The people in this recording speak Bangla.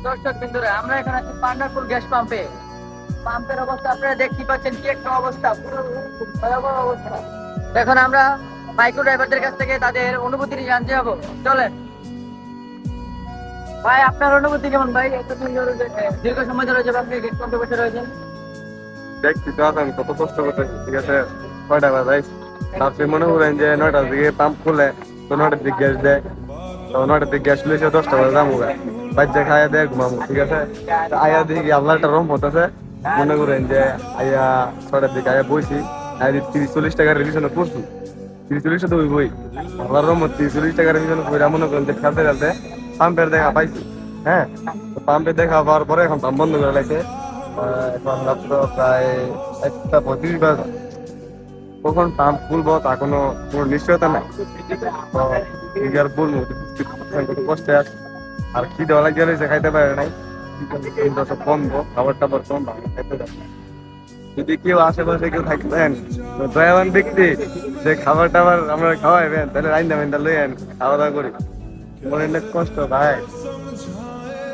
দর্শক বিন্দুরা, আমরা এখন আছি পান্ডারপুর গ্যাস পাম্পে। পাম্পের অবস্থা আপনারা দেখতে পাচ্ছেন, কি একটা অবস্থা, পুরো ভয়াবহ অবস্থা। এখন আমরা মাইক্রো ড্রাইভারদের কাছ থেকে তাদের অনুভূতি জানতে যাবো। চলেন ভাই, আপনার অনুভূতি কেমন ভাই? এতদিন ধরে দীর্ঘ সময় ধরে যে আপনি গ্যাস পাম্পে বসে রয়েছেন। দেখছি তো আমি কত কষ্ট করতেছি, ঠিক আছে। কয়টা বাজাই আপনি মনে করেন যে 9টার দিকে পাম্প খুলে, তো 9টার দিকে গ্যাস দেয়, তো 9টার দিকে গ্যাস লইছে 10টা বাজে যাবো বাচ্চা খাইয়া দেয় ঘুমাবো, ঠিক আছে। তো আয়া দিকে আল্লাহ একটা রম হতেছে, মনে করেন যে আয়া 6টার দিকে আয়া বইছি, আয়া 30-40 টাকার রিভিশনে পড়ছি, 30-40 তো বই আল্লাহর রহমত 30-40 টাকার রিভিশনে পড়ে মনে করেন যে খেলতে খেলতে পাম্পের দেখা পাইছি। হ্যাঁ, তো পাম্পের দেখা পাওয়ার পরে এখন পাম্প বন্ধ করে লাগছে। এখন মাত্র প্রায় 1টা 35 বাজে। কখন পাম্প খুলবো তা কোনো নিশ্চয়তা নাই। তো কি আর বলবো, কত কষ্টে আছে। আর কি দেওয়া লাগে রয়েছে, খাইতে পারে নাই। কিন্তু সব বন্ধ, খাবার টাবার কম, ভালো খাইতে পারে না। যদি কেউ আশেপাশে কেউ থাকতেন তো দয়াবান ব্যক্তি, যে খাবার টাবার আমরা খাওয়াইবেন, তাহলে রাইন্দা মাইন্দা লই আন, খাওয়া দাওয়া করি। মনে অনেক কষ্ট ভাই।